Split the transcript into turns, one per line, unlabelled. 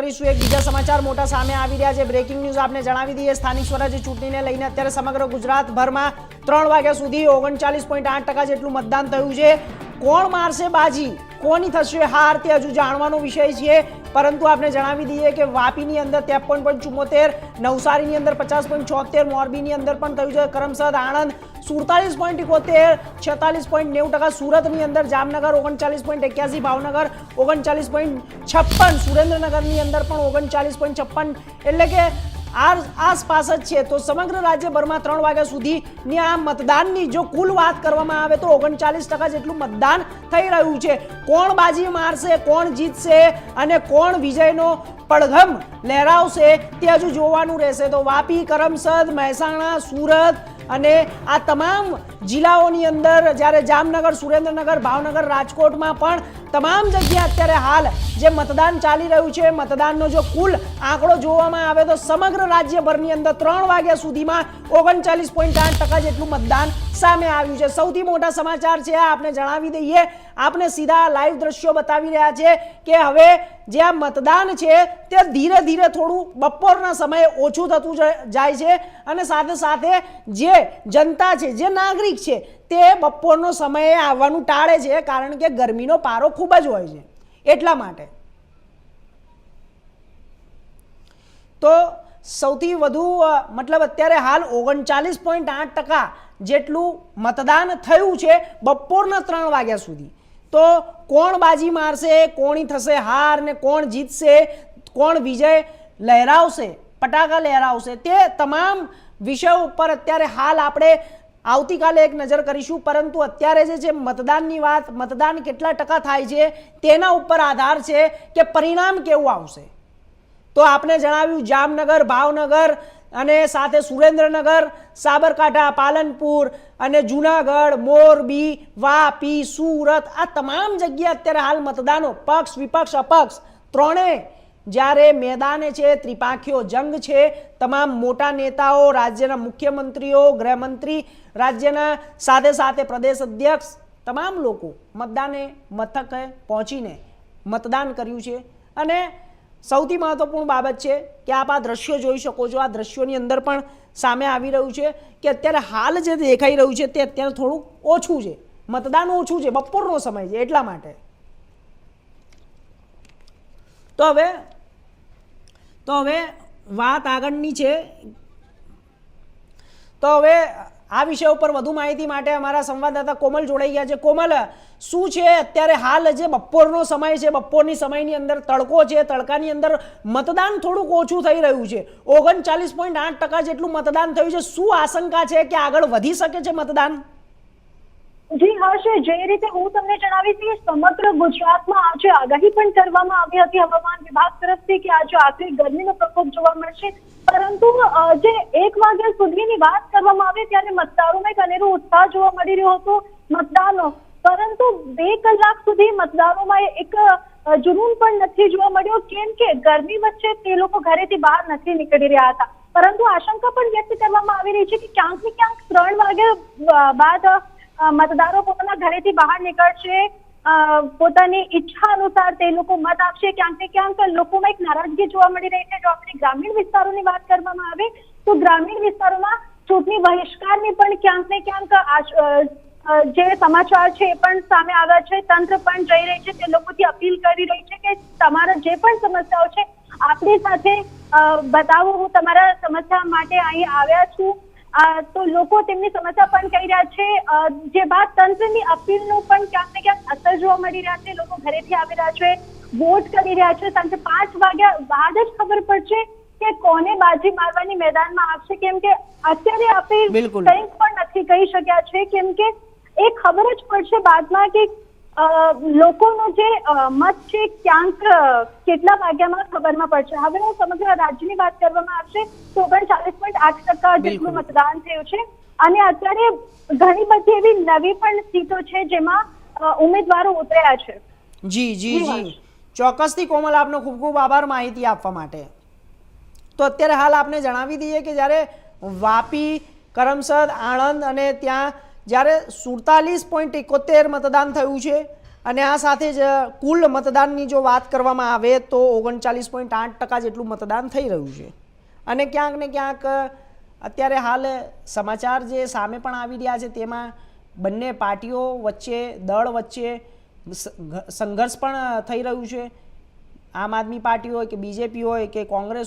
એક બીજા સમાચાર મોટા સામે આવી રહ્યા છે। બ્રેકિંગ ન્યૂઝ આપને જણાવી દઈએ, સ્થાનિક સ્વરાજ્ય ચૂંટણીને લઈને અત્યારે સમગ્ર ગુજરાતભરમાં 3 વાગ્યા સુધી 39.8% જેટલું મતદાન થયું છે। કોણ મારશે બાજી, કોની થશે હાર તે હજુ જાણવાનો વિષય છે, પરંતુ આપને જણાવી દઈએ કે વાપીની અંદર 53.74, નવસારીની અંદર 50.76, મોરબીની અંદર પણ થયું છે, કરમસદ, આણંદ 47.71, 46.90%, સુરતની અંદર, જામનગર 39.81, ભાવનગર 39.56, સુરેન્દ્રનગરની અંદર પણ 39.56, એટલે કે આસપાસ જ છે। તો સમગ્ર રાજ્યભરમાં 3 વાગ્યા સુધીની આ મતદાનની જો કુલ વાત કરવામાં આવે તો 39% જેટલું મતદાન થઈ રહ્યું છે। કોણ બાજી મારશે, કોણ જીતશે અને કોણ વિજયનો પડઘમ લહેરાવશે તે હજુ જોવાનું રહેશે। તો વાપી, કરમસદ, મહેસાણા, સુરત અને આ તમામ જિલ્લાઓની અંદર, જ્યારે જામનગર, સુરેન્દ્રનગર, ભાવનગર, રાજકોટમાં પણ તમામ જગ્યાએ અત્યારે હાલ જે મતદાન ચાલી રહ્યું છે, મતદાનનો જો કુલ આંકડો જોવામાં આવે તો સમગ્ર રાજ્યભરની અંદર 3 વાગ્યા સુધીમાં 39.8% જેટલું મતદાન સામે આવ્યું છે। સૌથી મોટા સમાચાર છે આપને જણાવી દઈએ, આપને સીધા લાઈવ દ્રશ્યો બતાવી રહ્યા છે કે હવે જે આ મતદાન છે તે ધીરે ધીરે થોડું બપોરના સમયે ઓછું થતું જાય છે અને સાથે સાથે જે જનતા છે, જે નાગરિક છે તે બપોરનો સમયે આવવાનું ટાળે છે, કારણ કે ગરમીનો પારો ખૂબ જ હોય છે એટલા માટે। તો સૌથી વધુ મતલબ અત્યારે હાલ 39.8% જેટલું મતદાન થયું છે બપોરના 3 વાગ્યા સુધી। તો કોણ બાજી મારશે, કોની થશે હાર ને કોણ જીતશે, કોણ વિજય લહેરાવશે, પટાકા લહેરાવશે, તે તમામ વિષયો ઉપર અત્યારે હાલ આપણે આવતીકાલે એક નજર કરીશું, પરંતુ અત્યારે જે મતદાનની વાત, મતદાન કેટલા ટકા થાય છે તેના ઉપર આધાર છે કે પરિણામ કેવું આવશે। તો આપને જણાવ્યું જામનગર, ભાવનગર અને સાથે સુરેન્દ્રનગર, સાબરકાંઠા, પાલનપુર અને જૂનાગઢ, મોરબી, વાપી, સુરત, આ તમામ જગ્યાએ અત્યારે હાલ મતદાનો પક્ષ, વિપક્ષ, અપક્ષ ત્રણેય જ્યારે મેદાને છે, ત્રિપાંખીયો જંગ છે। તમામ મોટા નેતાઓ, રાજ્યના મુખ્યમંત્રીઓ, ગૃહમંત્રી, રાજ્યના સાથે સાથે પ્રદેશ અધ્યક્ષ, તમામ લોકો મતદાને મથકે પહોંચીને મતદાન કર્યું છે। અને સૌથી મહત્વપૂર્ણ બાબત છે કે આપ આ દ્રશ્યો જોઈ શકો છો, આ દ્રશ્યોની અંદર પણ સામે આવી રહ્યું છે કે અત્યારે હાલ જે દેખાઈ રહ્યું છે તે અત્યારે થોડું ઓછું છે, મતદાન ઓછું છે, બપોરનો સમય છે એટલા માટે। તો હવે વાત આગળની છે। તો હવે આ વિષય ઉપર વધુ માહિતી માટે અમારા સંવાદદાતા કોમલ જોડાઈ ગયા છે। કોમલ, શું છે અત્યારે હાલ જે બપોરનો સમય છે, બપોરની સમયની અંદર તડકો છે, તડકાની અંદર મતદાન થોડુંક ઓછું થઈ રહ્યું છે, 39.8% જેટલું મતદાન થયું છે, શું આશંકા છે કે આગળ વધી શકે છે મતદાન?
જી હર્ષ, જે રીતે હું તમને જણાવીશ કે સમગ્ર ગુજરાતમાં આજે આગાહી પણ કરવામાં આવી હતી હવામાન વિભાગ તરફથી કે આજે આખરી ગરમીનો પ્રકોપ જોવા મળશે, પરંતુ જે 1 વાગ્યા સુધીની વાત કરવામાં આવે ત્યારે મતદારોમાં એક અનેરો ઉત્સાહ જોવા મળી રહ્યો હતો મતદાનનો, પરંતુ 2 કલાક સુધી મતદારોમાં એક જુનૂન પણ નથી જોવા મળ્યો, કેમ કે ગરમી વચ્ચે તે લોકો ઘરેથી બહાર નથી નીકળી રહ્યા હતા। પરંતુ આશંકા પણ વ્યક્ત કરવામાં આવી રહી છે કે ક્યાંક ને ક્યાંક 3 વાગ્યા બાદ મતદારો પોતાના ઘરેથી બહાર નીકળશે, પોતાની ઈચ્છા અનુસાર તે લોકો મત આપશે। ક્યાંક ને ક્યાંક લોકોમાં એક નારાજગી જોવા મળી રહી છે। જો આપણે ગ્રામીણ વિસ્તારોની વાત કરવામાં આવે તો ગ્રામીણ વિસ્તારોમાં ચૂંટણી બહિષ્કારની પણ ક્યાંક ને ક્યાંક જે સમાચાર છે એ પણ સામે આવ્યા છે। તંત્ર પણ જઈ રહી છે, તે લોકોથી અપીલ કરી રહી છે કે તમારા જે પણ સમસ્યાઓ છે આપણી સાથે બતાવો, હું તમારા સમસ્યા માટે અહીં આવ્યા છું। તો લોકો તેમની સમસ્યા પણ કહી રહ્યા છે, જે બાદ તંત્રની અપીલનું પણ ક્યાંક ને ક્યાંક અસર જોવા મળી રહ્યા છે। લોકો ઘરેથી આવી રહ્યા છે, વોટ કરી રહ્યા છે, સાંજે 5 વાગ્યા બાદ જ ખબર પડશે કે કોને બાજી મારવાની મેદાનમાં આવશે, કેમ કે અત્યારે આપણે કંઈક પણ નથી કહી શક્યા છે, કેમ કે એ ખબર જ પડશે બાદમાં કે લોકોનો જે મત છે ક્યાંક કેટલા વાગ્યામાં ખબરમાં પડશે। હવે હું સમગ્ર રાજ્યની વાત કરવામાં આવશે તો 39.8% જેટલું મતદાન થયું છે અને અત્યારે ઘણી બધી એવી નવી પણ સીટો છે જેમાં ઉમેદવારો ઉતર્યા છે।
જી ચોક્કસથી કોમલ, આપનો ખૂબ ખૂબ આભાર માહિતી આપવા માટે। તો અત્યારે હાલ આપને જણાવી દઈએ કે જ્યારે વાપી, કરમસદ, આણંદ અને ત્યાં જ્યારે 47.71 મતદાન થયું છે અને આ સાથે જ કુલ મતદાનની જો વાત કરવામાં આવે તો 39.8% જેટલું મતદાન થઈ રહ્યું છે. અને ક્યાંક ને ક્યાંક અત્યારે હાલ સમાચાર જે સામે પણ આવી રહ્યા છે તેમાં બંને પાર્ટીઓ વચ્ચે દળ વચ્ચે સંઘર્ષ પણ થઈ રહ્યું છે. આમ આદમી પાર્ટી હોય કે બીજેપી હોય કે કોંગ્રેસ